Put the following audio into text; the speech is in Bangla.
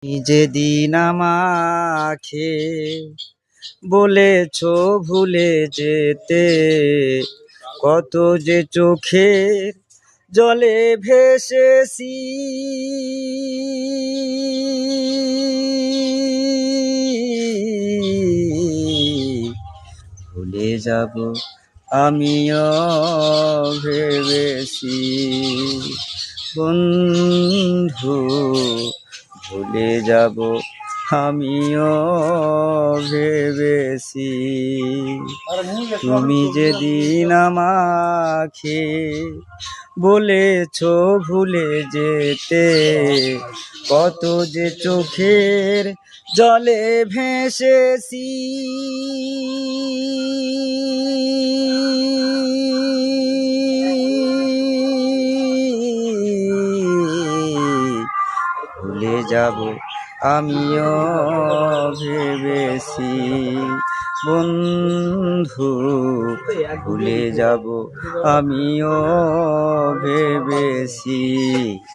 যেদিন আমাকে বলেছ ভুলে যেতে, কত যে চোখের জলে ভেসেছি। ভুলে যাব আমিও ভেবেছি বন্ধু, ভুলে যাব আমিও ভেবেছি। তুমি যেদিন আমাকে বলেছ ভুলে যেতে, কত যে চোখের জলে ভেসেছি। ভুলে যাব আমিও ভেবেছি বন্ধু, ভুলে যাব আমিও ভেবেছি।